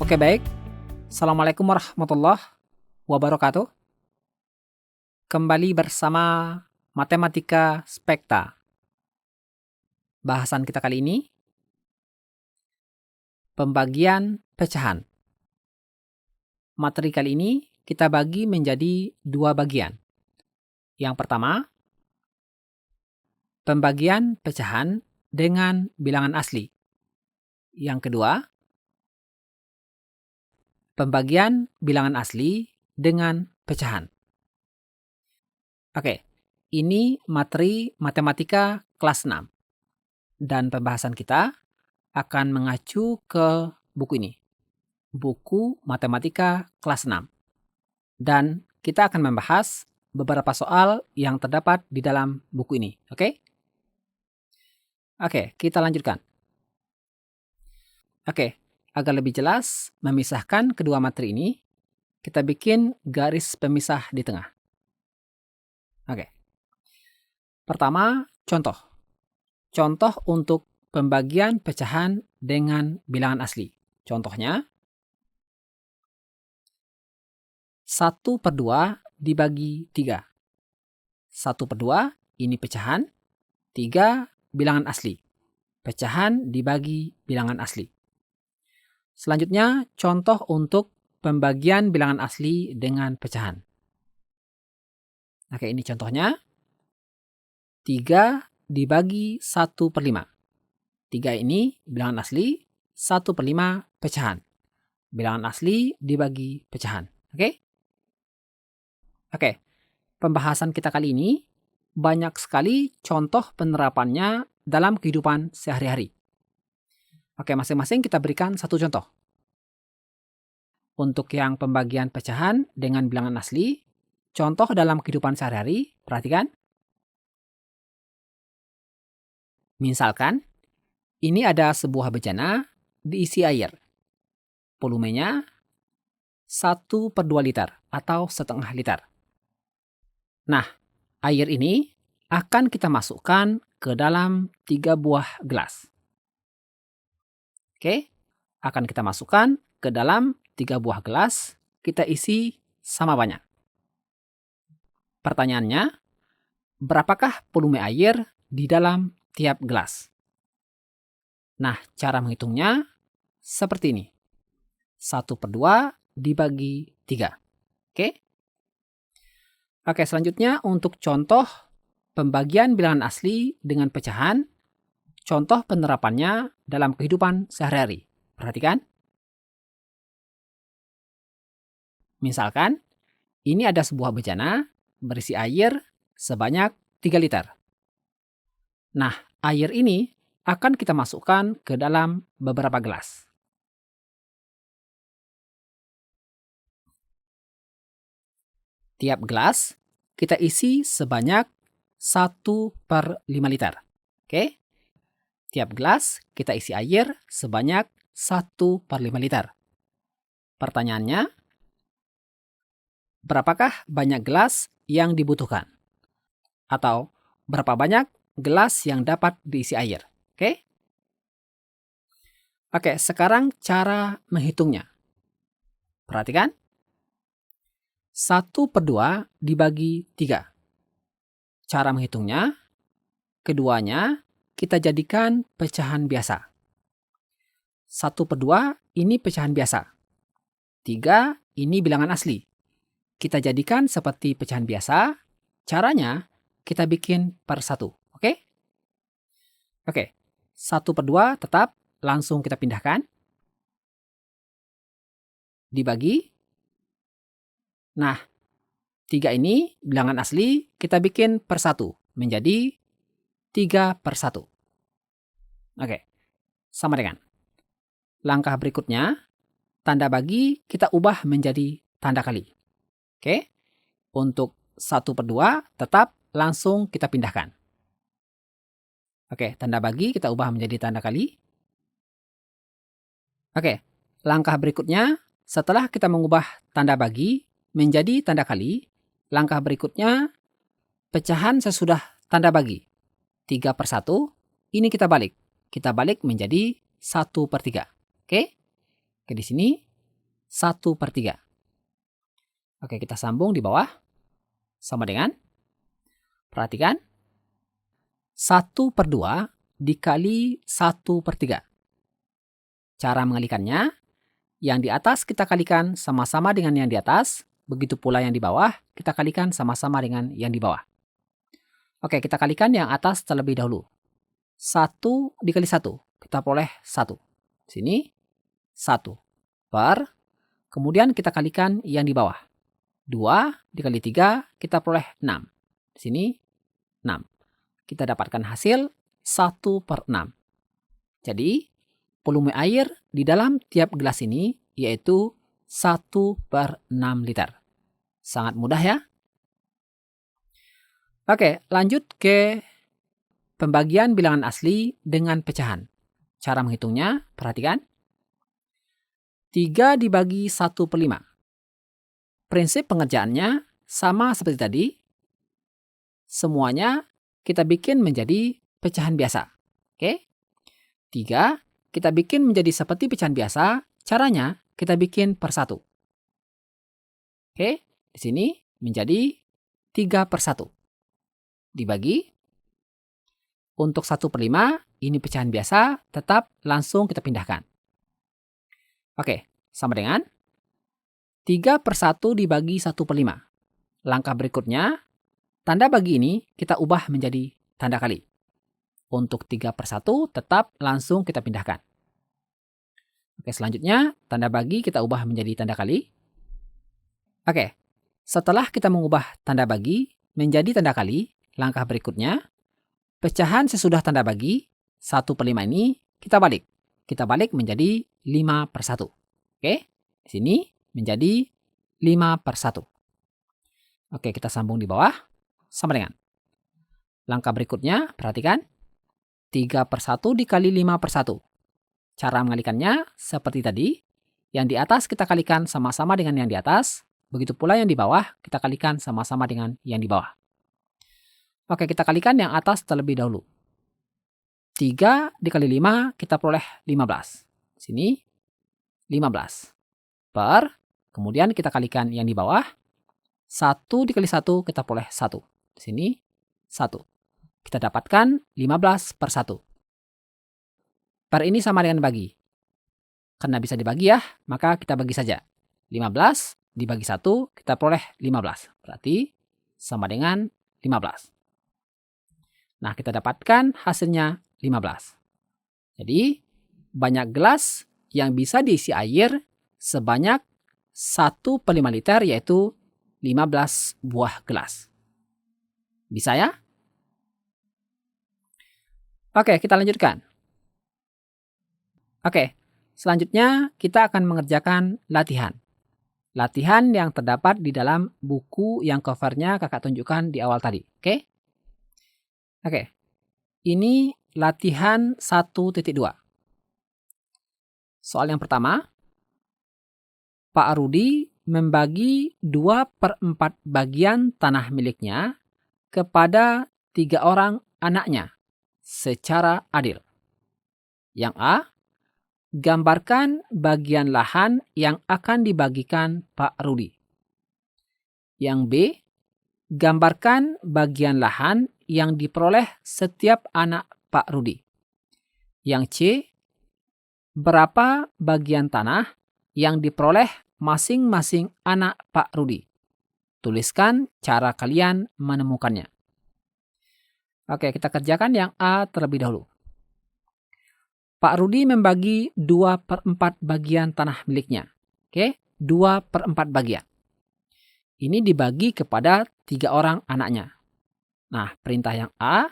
Oke, baik. Assalamualaikum warahmatullahi wabarakatuh. Kembali bersama Matematika Spekta. Bahasan kita kali ini, pembagian pecahan. Materi kali ini kita bagi menjadi dua bagian. Yang pertama, pembagian pecahan dengan bilangan asli. Yang kedua, pembagian bilangan asli dengan pecahan. Oke, ini materi matematika kelas 6. Dan pembahasan kita akan mengacu ke buku ini. Buku matematika kelas 6. Dan kita akan membahas beberapa soal yang terdapat di dalam buku ini. Oke? Oke, kita lanjutkan. Oke, agar lebih jelas memisahkan kedua materi ini, kita bikin garis pemisah di tengah. Oke. Pertama, contoh. Contoh untuk pembagian pecahan dengan bilangan asli. Contohnya, 1/2 dibagi 3. 1/2 ini pecahan, 3 bilangan asli. Pecahan dibagi bilangan asli. Selanjutnya, contoh untuk pembagian bilangan asli dengan pecahan. Oke, ini contohnya. 3 dibagi 1/5. 3 ini bilangan asli, 1/5 pecahan. Bilangan asli dibagi pecahan. Oke? Oke, pembahasan kita kali ini banyak sekali contoh penerapannya dalam kehidupan sehari-hari. Oke, masing-masing kita berikan satu contoh. Untuk yang pembagian pecahan dengan bilangan asli, contoh dalam kehidupan sehari-hari, perhatikan. Misalkan, ini ada sebuah bejana diisi air. Volumenya 1/2 liter atau setengah liter. Nah, air ini akan kita masukkan ke dalam 3 buah gelas. Oke, akan kita masukkan ke dalam 3 buah gelas, kita isi sama banyak. Pertanyaannya, berapakah volume air di dalam tiap gelas? Nah, cara menghitungnya seperti ini. 1/2 dibagi 3. Oke? Oke, selanjutnya untuk contoh pembagian bilangan asli dengan pecahan, contoh penerapannya dalam kehidupan sehari-hari. Perhatikan. Misalkan, ini ada sebuah bejana berisi air sebanyak 3 liter. Nah, air ini akan kita masukkan ke dalam beberapa gelas. Tiap gelas kita isi sebanyak 1/5 liter. Oke? Tiap gelas kita isi air sebanyak 1/5 liter. Pertanyaannya, berapakah banyak gelas yang dibutuhkan? Atau berapa banyak gelas yang dapat diisi air? Oke? Oke, sekarang cara menghitungnya. Perhatikan. 1/2 dibagi 3. Cara menghitungnya, keduanya kita jadikan pecahan biasa. 1/2 ini pecahan biasa. 3 ini bilangan asli. Kita jadikan seperti pecahan biasa, caranya kita bikin per 1. Oke? Oke, 1/2 tetap langsung kita pindahkan. Dibagi. Nah, 3 ini bilangan asli kita bikin per 1 menjadi 3/1. Oke, sama dengan. Langkah berikutnya, tanda bagi kita ubah menjadi tanda kali. Oke, untuk 1/2 tetap langsung kita pindahkan. Oke, tanda bagi kita ubah menjadi tanda kali. Oke, langkah berikutnya, setelah kita mengubah tanda bagi menjadi tanda kali, langkah berikutnya pecahan sesudah tanda bagi. 3/1, ini kita balik. Kita balik menjadi 1/3. Oke? Oke, di sini 1/3. Oke, kita sambung di bawah. Sama dengan, perhatikan, 1/2 dikali 1/3. Cara mengalikannya, yang di atas kita kalikan sama-sama dengan yang di atas, begitu pula yang di bawah kita kalikan sama-sama dengan yang di bawah. Oke, kita kalikan yang atas terlebih dahulu. 1 dikali 1, kita peroleh 1. Sini, 1. Kemudian kita kalikan yang di bawah. 2 dikali 3, kita peroleh 6. Sini, 6. Kita dapatkan hasil 1/6. Jadi, volume air di dalam tiap gelas ini yaitu 1/6 liter. Sangat mudah ya. Oke, lanjut ke pembagian bilangan asli dengan pecahan. Cara menghitungnya, perhatikan. 3 dibagi 1/5. Prinsip pengerjaannya sama seperti tadi. Semuanya kita bikin menjadi pecahan biasa. Oke? 3 kita bikin menjadi seperti pecahan biasa. Caranya kita bikin per 1. Oke? Di sini menjadi 3/1. Dibagi. Untuk 1/5, ini pecahan biasa, tetap langsung kita pindahkan. Oke, sama dengan 3/1 dibagi 1/5. Langkah berikutnya, tanda bagi ini kita ubah menjadi tanda kali. Untuk 3/1 tetap langsung kita pindahkan. Oke, selanjutnya tanda bagi kita ubah menjadi tanda kali. Oke, setelah kita mengubah tanda bagi menjadi tanda kali, langkah berikutnya, pecahan sesudah tanda bagi 1/5 ini kita balik. Kita balik menjadi 5/1. Oke, di sini menjadi 5/1. Oke, kita sambung di bawah. Sama dengan. Langkah berikutnya, perhatikan. 3/1 dikali 5/1. Cara mengalikannya seperti tadi. Yang di atas kita kalikan sama-sama dengan yang di atas. Begitu pula yang di bawah kita kalikan sama-sama dengan yang di bawah. Oke, kita kalikan yang atas terlebih dahulu. 3 dikali 5 kita peroleh 15. Sini 15. Kemudian kita kalikan yang di bawah. 1 dikali 1 kita peroleh 1. Di sini 1. Kita dapatkan 15/1. Per ini sama dengan bagi. Karena bisa dibagi ya, maka kita bagi saja. 15 dibagi 1, kita peroleh 15. Berarti sama dengan 15. Nah, kita dapatkan hasilnya 15. Jadi, banyak gelas yang bisa diisi air sebanyak 1/5 liter, yaitu 15 buah gelas. Bisa ya? Oke, kita lanjutkan. Oke, selanjutnya kita akan mengerjakan latihan. Latihan yang terdapat di dalam buku yang covernya kakak tunjukkan di awal tadi. Oke, ini latihan 1.2. Soal yang pertama, Pak Rudi membagi 2/4 bagian tanah miliknya kepada 3 orang anaknya secara adil. Yang A, gambarkan bagian lahan yang akan dibagikan Pak Rudi. Yang B, gambarkan bagian lahan yang diperoleh setiap anak Pak Rudi. Yang C, berapa bagian tanah yang diperoleh masing-masing anak Pak Rudi. Tuliskan cara kalian menemukannya. Oke, kita kerjakan yang A terlebih dahulu. Pak Rudi membagi 2/4 bagian tanah miliknya. 2/4 bagian. Ini dibagi kepada 3 orang anaknya. Nah, perintah yang A,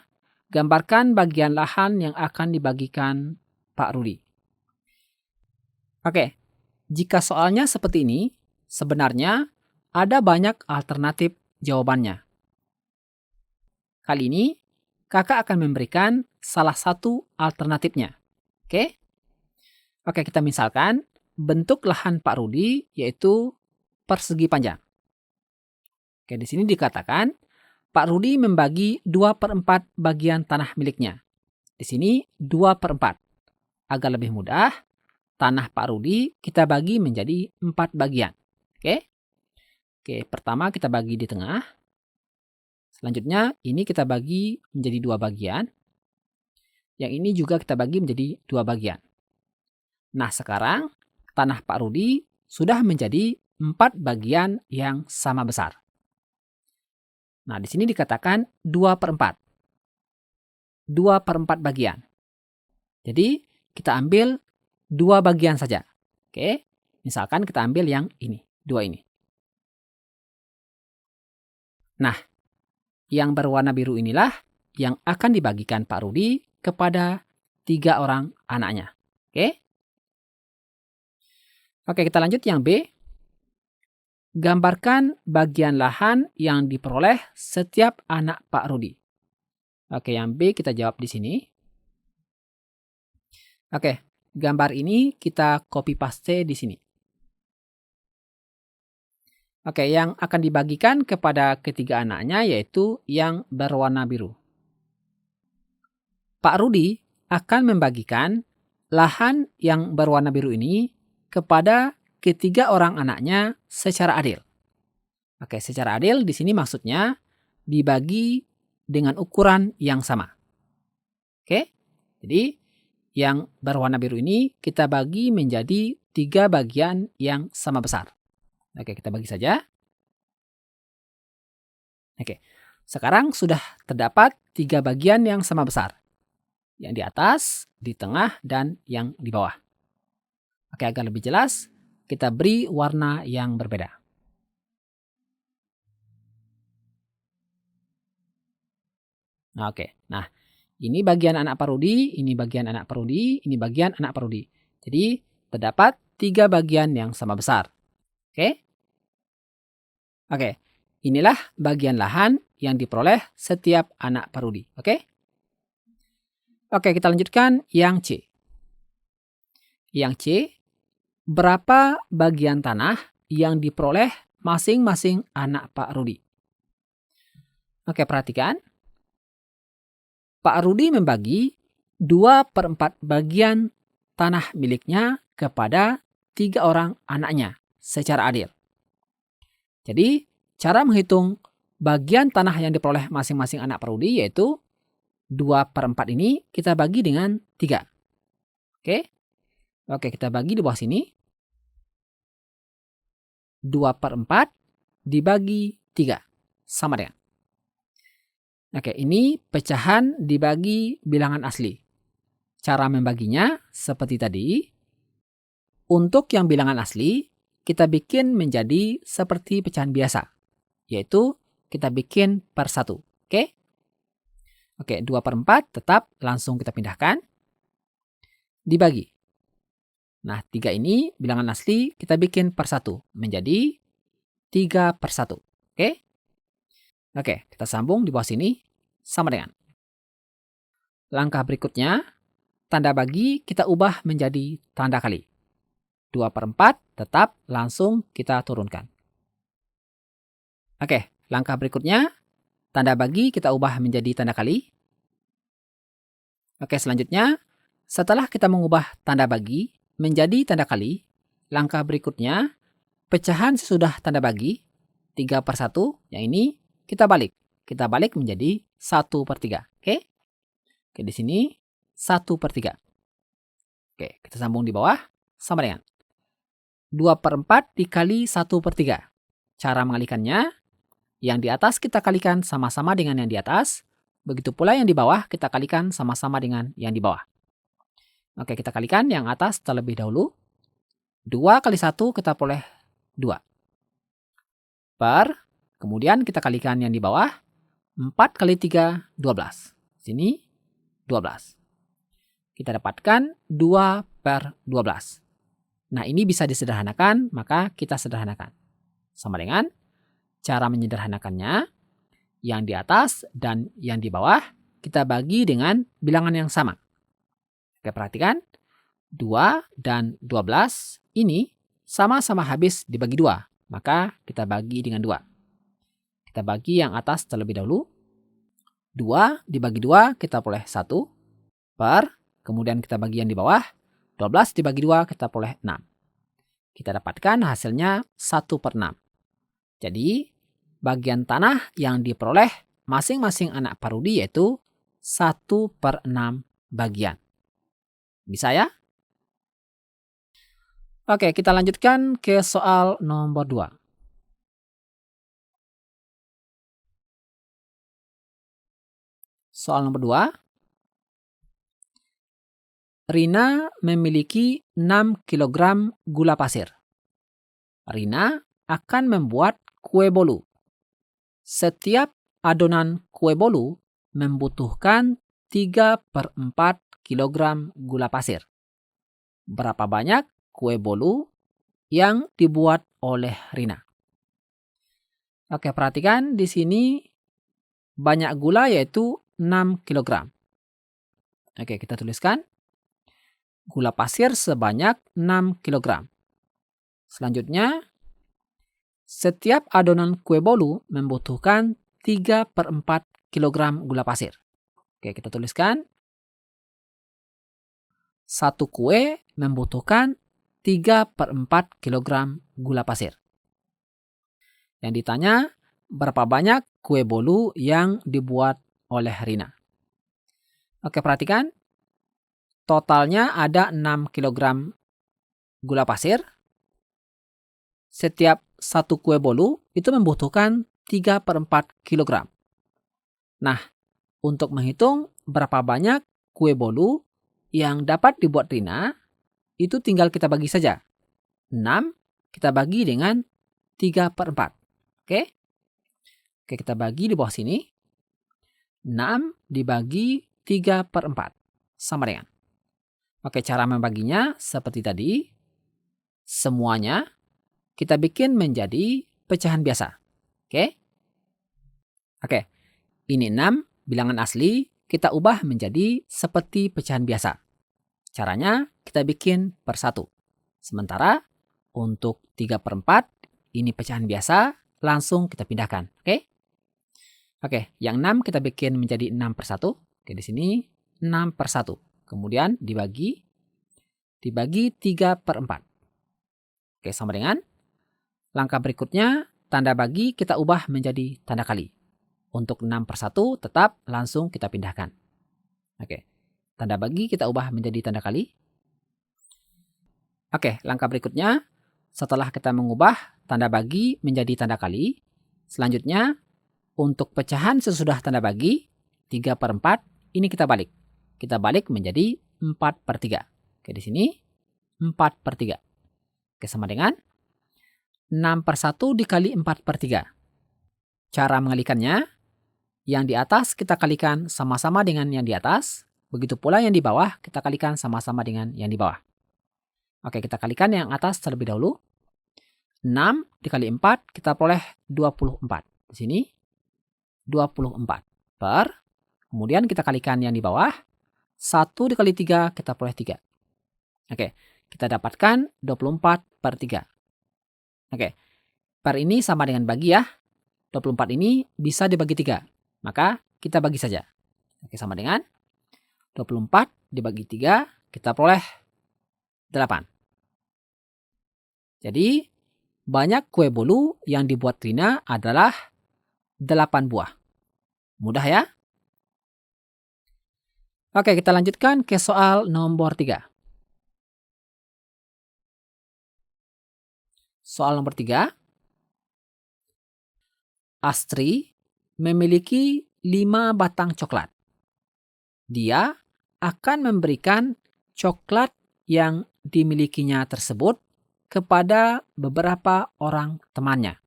gambarkan bagian lahan yang akan dibagikan Pak Rudi. Oke, jika soalnya seperti ini, sebenarnya ada banyak alternatif jawabannya. Kali ini, kakak akan memberikan salah satu alternatifnya. Oke, kita misalkan bentuk lahan Pak Rudi yaitu persegi panjang. Oke, di sini dikatakan Pak Rudi membagi 2/4 bagian tanah miliknya. Di sini 2/4. Agar lebih mudah, tanah Pak Rudi kita bagi menjadi 4 bagian. Oke. Oke, pertama kita bagi di tengah. Selanjutnya ini kita bagi menjadi 2 bagian. Yang ini juga kita bagi menjadi 2 bagian. Nah, sekarang tanah Pak Rudi sudah menjadi 4 bagian yang sama besar. Nah, di sini dikatakan 2/4. 2/4 bagian. Jadi, kita ambil 2 bagian saja. Oke, misalkan kita ambil yang ini, 2 ini. Nah, yang berwarna biru inilah yang akan dibagikan Pak Rudi kepada 3 orang anaknya. Oke? Oke, kita lanjut yang B. Gambarkan bagian lahan yang diperoleh setiap anak Pak Rudi. Oke, yang B kita jawab di sini. Oke, gambar ini kita copy paste di sini. Oke, yang akan dibagikan kepada ketiga anaknya yaitu yang berwarna biru. Pak Rudi akan membagikan lahan yang berwarna biru ini kepada ketiga orang anaknya secara adil. Oke, secara adil di sini maksudnya dibagi dengan ukuran yang sama. Oke, jadi yang berwarna biru ini kita bagi menjadi 3 bagian yang sama besar. Oke, kita bagi saja. Oke, sekarang sudah terdapat 3 bagian yang sama besar. Yang di atas, di tengah, dan yang di bawah. Oke, agar lebih jelas, kita beri warna yang berbeda. Oke, nah ini bagian anak Pak Rudi, ini bagian anak Pak Rudi, ini bagian anak Pak Rudi. Jadi terdapat 3 bagian yang sama besar. Oke? Oke, inilah bagian lahan yang diperoleh setiap anak Pak Rudi. Oke? Oke, kita lanjutkan yang C. Yang C, berapa bagian tanah yang diperoleh masing-masing anak Pak Rudi? Oke, perhatikan. Pak Rudi membagi 2/4 bagian tanah miliknya kepada 3 orang anaknya secara adil. Jadi, cara menghitung bagian tanah yang diperoleh masing-masing anak Pak Rudi yaitu 2/4 ini kita bagi dengan 3. Oke? Oke, kita bagi di bawah sini. 2/4 dibagi 3. Sama dengan. Oke, ini pecahan dibagi bilangan asli. Cara membaginya seperti tadi. Untuk yang bilangan asli, kita bikin menjadi seperti pecahan biasa. Yaitu kita bikin per 1. Oke? Oke, 2/4 tetap langsung kita pindahkan. Dibagi. Nah, 3 ini bilangan asli kita bikin per 1. Menjadi 3/1. Oke? Oke, kita sambung di bawah sini sama dengan. Langkah berikutnya, tanda bagi kita ubah menjadi tanda kali. 2/4 tetap langsung kita turunkan. Oke, langkah berikutnya, tanda bagi kita ubah menjadi tanda kali. Oke, selanjutnya, setelah kita mengubah tanda bagi menjadi tanda kali, langkah berikutnya, pecahan sesudah tanda bagi, 3/1, yang ini kita balik. Kita balik menjadi 1/3. Oke? Oke, di sini 1/3. Oke, kita sambung di bawah sama dengan 2/4 dikali 1/3. Cara mengalikannya, yang di atas kita kalikan sama-sama dengan yang di atas, begitu pula yang di bawah kita kalikan sama-sama dengan yang di bawah. Oke, kita kalikan yang atas terlebih dahulu. 2 kali 1 kita peroleh 2. Kemudian kita kalikan yang di bawah. 4 kali 3, 12. Sini 12. Kita dapatkan 2/12. Nah, ini bisa disederhanakan, maka kita sederhanakan. Sama dengan cara menyederhanakannya, yang di atas dan yang di bawah kita bagi dengan bilangan yang sama. Oke, perhatikan. 2 dan 12 ini sama-sama habis dibagi 2. Maka kita bagi dengan 2. Kita bagi yang atas terlebih dahulu. 2 dibagi 2 kita peroleh 1. Kemudian kita bagi yang di bawah. 12 dibagi 2 kita peroleh 6. Kita dapatkan hasilnya 1/6. Jadi, bagian tanah yang diperoleh masing-masing anak Parudi yaitu 1/6 bagian. Bisa ya? Oke, kita lanjutkan ke soal nomor 2. Soal nomor 2. Rina memiliki 6 kg gula pasir. Rina akan membuat kue bolu. Setiap adonan kue bolu membutuhkan 3/4 kg gula pasir. Berapa banyak kue bolu yang dibuat oleh Rina? Oke, perhatikan di sini banyak gula yaitu 6 kg. Oke, kita tuliskan. Gula pasir sebanyak 6 kg. Selanjutnya, setiap adonan kue bolu membutuhkan 3/4 kg gula pasir. Oke, kita tuliskan. Satu kue membutuhkan 3/4 kg gula pasir. Yang ditanya, berapa banyak kue bolu yang dibuat oleh Rina? Oke, perhatikan. Totalnya ada 6 kg gula pasir. Setiap satu kue bolu itu membutuhkan 3/4 kg. Nah, untuk menghitung berapa banyak kue bolu yang dapat dibuat Rina, itu tinggal kita bagi saja. 6 kita bagi dengan 3/4. Oke? Oke, kita bagi di bawah sini. 6 dibagi 3/4 sama dengan. Oke, cara membaginya seperti tadi. Semuanya kita bikin menjadi pecahan biasa. Oke? Oke, ini 6 bilangan asli kita ubah menjadi seperti pecahan biasa. Caranya kita bikin per 1. Sementara untuk 3/4 ini pecahan biasa, langsung kita pindahkan. Oke? Oke, yang 6 kita bikin menjadi 6/1. Oke, di sini 6/1. Kemudian dibagi 3/4. Oke, sama dengan langkah berikutnya, tanda bagi kita ubah menjadi tanda kali. Untuk 6/1 tetap langsung kita pindahkan. Oke, tanda bagi kita ubah menjadi tanda kali. Oke, langkah berikutnya, setelah kita mengubah tanda bagi menjadi tanda kali, selanjutnya untuk pecahan sesudah tanda bagi 3/4 ini kita balik. Kita balik menjadi 4/3. Oke, di sini 4/3. Oke, sama dengan 6/1 dikali 4/3. Cara mengalikannya, yang di atas kita kalikan sama-sama dengan yang di atas. Begitu pula yang di bawah kita kalikan sama-sama dengan yang di bawah. Oke, kita kalikan yang atas terlebih dahulu. 6 dikali 4 kita peroleh 24. Di sini 24 per. Kemudian kita kalikan yang di bawah. 1 dikali 3 kita peroleh 3. Oke, kita dapatkan 24/3. Oke, per ini sama dengan bagi ya. 24 ini bisa dibagi 3. Maka kita bagi saja. Oke, sama dengan 24 dibagi 3 kita peroleh 8. Jadi, banyak kue bolu yang dibuat Rina adalah 8 buah. Mudah ya? Oke, kita lanjutkan ke soal nomor 3. Soal nomor 3. Astri memiliki 5 batang coklat. Dia akan memberikan coklat yang dimilikinya tersebut kepada beberapa orang temannya.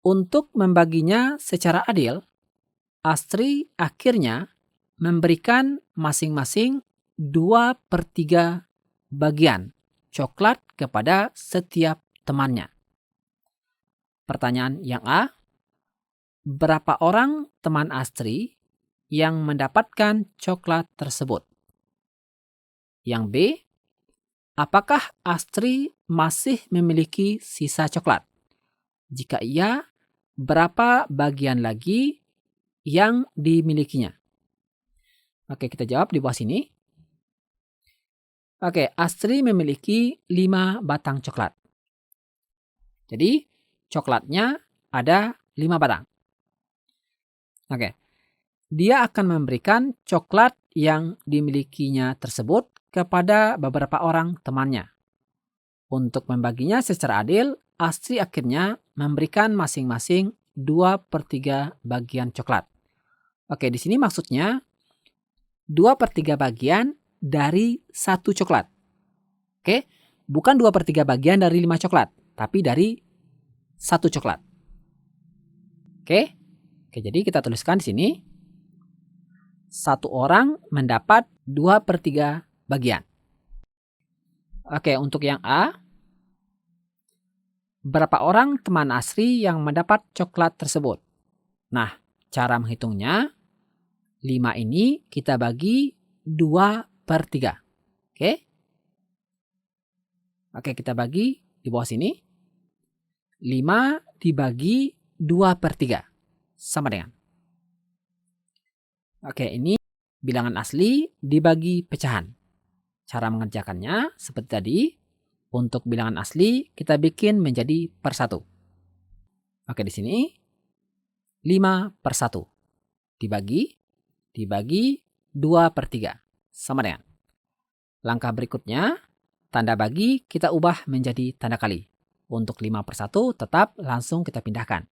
Untuk membaginya secara adil, Astri akhirnya memberikan masing-masing 2/3 bagian coklat kepada setiap temannya. Pertanyaan yang A, berapa orang teman Astri yang mendapatkan coklat tersebut? Yang B, apakah Astri masih memiliki sisa coklat? Jika iya, berapa bagian lagi yang dimilikinya? Oke, kita jawab di bawah sini. Oke, Astri memiliki 5 batang coklat. Jadi, coklatnya ada 5 batang. Oke, dia akan memberikan coklat yang dimilikinya tersebut kepada beberapa orang temannya. Untuk membaginya secara adil, Astri akhirnya memberikan masing-masing 2/3 bagian coklat. Oke, di sini maksudnya 2/3 bagian dari 1 coklat. Oke, bukan 2/3 bagian dari 5 coklat, tapi dari 1 coklat. Oke, jadi kita tuliskan di sini. 1 orang mendapat 2/3 bagian. Oke, untuk yang A, berapa orang teman Astri yang mendapat coklat tersebut? Nah, cara menghitungnya, 5 ini kita bagi 2/3. Oke? Oke, kita bagi di bawah sini. 5 dibagi 2/3. Sama dengan. Oke, ini bilangan asli dibagi pecahan. Cara mengerjakannya seperti tadi. Untuk bilangan asli kita bikin menjadi per 1. Oke, di sini 5/1 dibagi 2/3 sama dengan. Langkah berikutnya, tanda bagi kita ubah menjadi tanda kali. Untuk 5/1 tetap langsung kita pindahkan.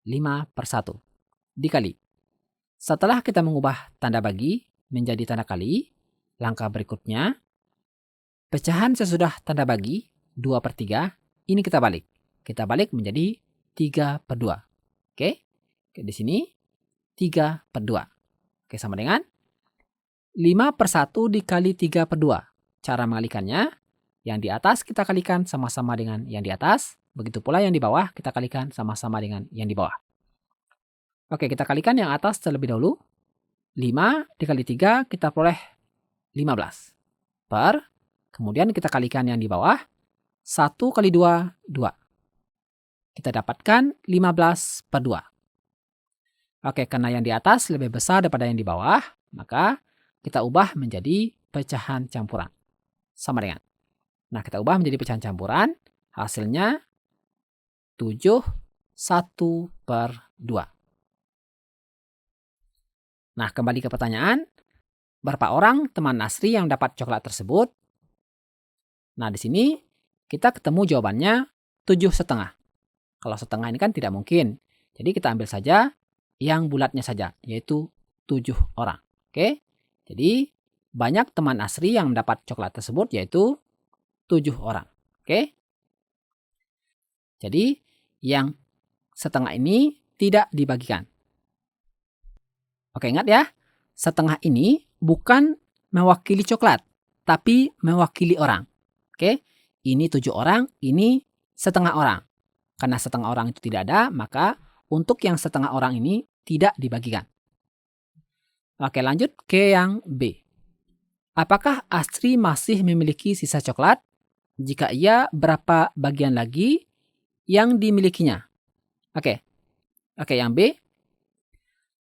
5/1 dikali. Setelah kita mengubah tanda bagi menjadi tanda kali, langkah berikutnya, pecahan sesudah tanda bagi 2/3 ini kita balik. Kita balik menjadi 3/2. Oke, di sini 3/2. Oke, sama dengan 5/1 dikali 3/2. Cara mengalikannya, yang di atas kita kalikan sama-sama dengan yang di atas. Begitu pula yang di bawah kita kalikan sama-sama dengan yang di bawah. Oke, kita kalikan yang atas terlebih dahulu. 5 dikali 3 kita peroleh 15. Kemudian kita kalikan yang di bawah. 1 kali 2, 2. Kita dapatkan 15/2. Oke, karena yang di atas lebih besar daripada yang di bawah, maka kita ubah menjadi pecahan campuran. Sama dengan. Nah, kita ubah menjadi pecahan campuran. Hasilnya 7 1/2. Nah, kembali ke pertanyaan. Berapa orang teman Astri yang dapat coklat tersebut? Nah, di sini kita ketemu jawabannya 7,5. Kalau setengah ini kan tidak mungkin. Jadi kita ambil saja yang bulatnya saja, yaitu 7 orang. Oke? Jadi banyak teman Astri yang mendapat coklat tersebut, yaitu 7 orang. Oke? Jadi yang setengah ini tidak dibagikan. Oke, ingat ya, setengah ini bukan mewakili coklat, tapi mewakili orang. Oke, ini 7 orang, ini setengah orang. Karena setengah orang itu tidak ada, maka untuk yang setengah orang ini tidak dibagikan. Oke, lanjut ke yang B. Apakah Astri masih memiliki sisa coklat? Jika iya, berapa bagian lagi yang dimilikinya? Oke, yang B.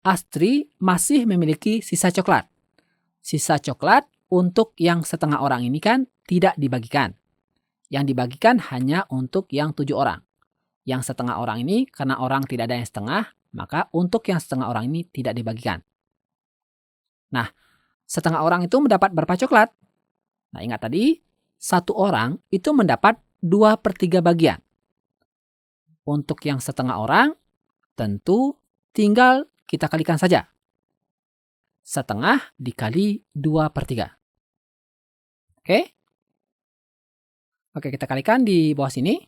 Astri masih memiliki sisa coklat. Sisa coklat untuk yang setengah orang ini kan tidak dibagikan. Yang dibagikan hanya untuk yang 7 orang. Yang setengah orang ini karena orang tidak ada yang setengah, maka untuk yang setengah orang ini tidak dibagikan. Nah, setengah orang itu mendapat berapa coklat? Nah, ingat tadi, 1 orang itu mendapat 2/3 bagian. Untuk yang setengah orang, tentu tinggal kita kalikan saja. Setengah dikali 2/3. Oke, kita kalikan di bawah sini.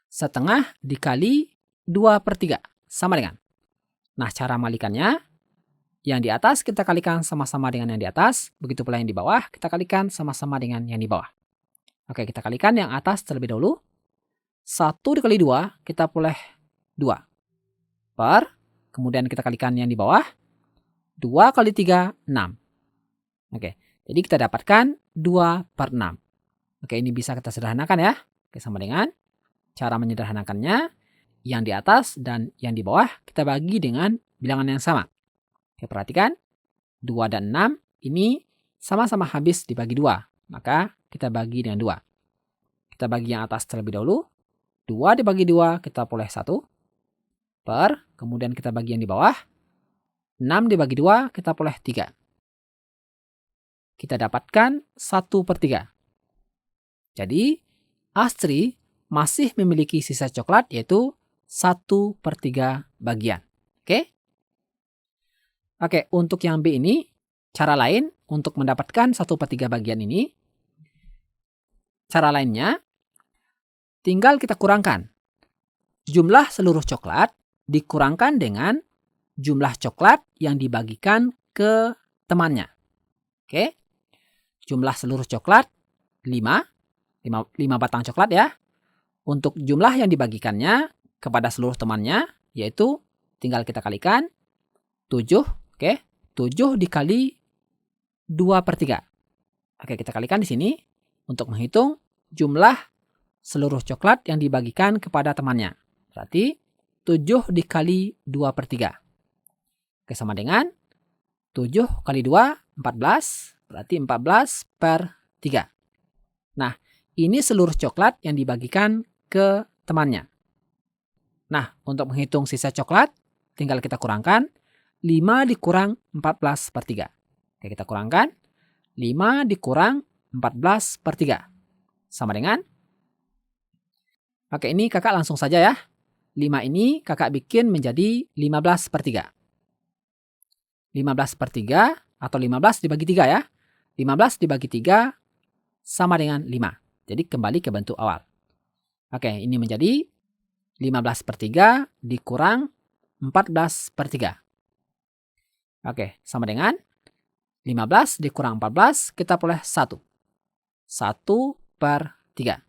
Setengah dikali 2/3. Sama dengan. Nah, cara mengalikannya, yang di atas kita kalikan sama-sama dengan yang di atas. Begitu pula yang di bawah, kita kalikan sama-sama dengan yang di bawah. Oke, kita kalikan yang atas terlebih dahulu. 1 dikali 2, kita peroleh 2. Kemudian kita kalikan yang di bawah. 2 kali 3, 6. Oke, jadi kita dapatkan 2/6. Oke, ini bisa kita sederhanakan ya. Oke, sama dengan cara menyederhanakannya, yang di atas dan yang di bawah kita bagi dengan bilangan yang sama. Oke, perhatikan. 2 dan 6 ini sama-sama habis dibagi 2. maka kita bagi dengan 2. Kita bagi yang atas terlebih dahulu. 2 dibagi 2, kita peroleh 1. Kemudian kita bagi yang di bawah. 6 dibagi 2, kita peroleh 3. Kita dapatkan 1/3. Jadi, Astri masih memiliki sisa coklat yaitu 1/3 bagian. Oke? Oke, untuk yang B ini, cara lain untuk mendapatkan 1/3 bagian ini, cara lainnya, tinggal kita kurangkan. Jumlah seluruh coklat dikurangkan dengan jumlah coklat yang dibagikan ke temannya. Oke? Jumlah seluruh coklat 5 batang coklat ya. Untuk jumlah yang dibagikannya kepada seluruh temannya, yaitu tinggal kita kalikan 7. Oke? 7 dikali 2/3. Oke, kita kalikan di sini untuk menghitung jumlah seluruh coklat yang dibagikan kepada temannya. Berarti 7 dikali 2/3. Oke, sama dengan 7 kali 2, 14. Berarti 14/3. Nah, ini seluruh coklat yang dibagikan ke temannya. Nah, untuk menghitung sisa coklat, tinggal kita kurangkan 5 dikurang 14/3. Oke, kita kurangkan 5 dikurang 14/3. Sama dengan, oke, ini kakak langsung saja ya. 5 ini kakak bikin menjadi 15/3. 15/3 atau 15 dibagi 3 ya. 15 dibagi 3 sama dengan 5. Jadi kembali ke bentuk awal. Oke, ini menjadi 15/3 dikurang 14/3. Oke, sama dengan 15 dikurang 14, kita peroleh 1. 1/3.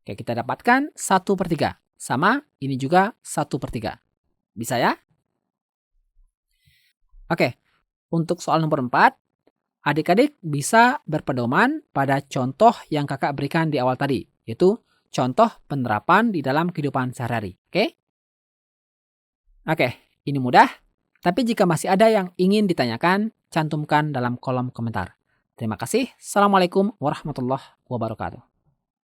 Oke, kita dapatkan 1/3. Sama, ini juga 1/3. Bisa ya? Oke, untuk soal nomor 4, adik-adik bisa berpedoman pada contoh yang kakak berikan di awal tadi, yaitu contoh penerapan di dalam kehidupan sehari-hari. Oke, ini mudah, tapi jika masih ada yang ingin ditanyakan, cantumkan dalam kolom komentar. Terima kasih. Assalamualaikum warahmatullahi wabarakatuh.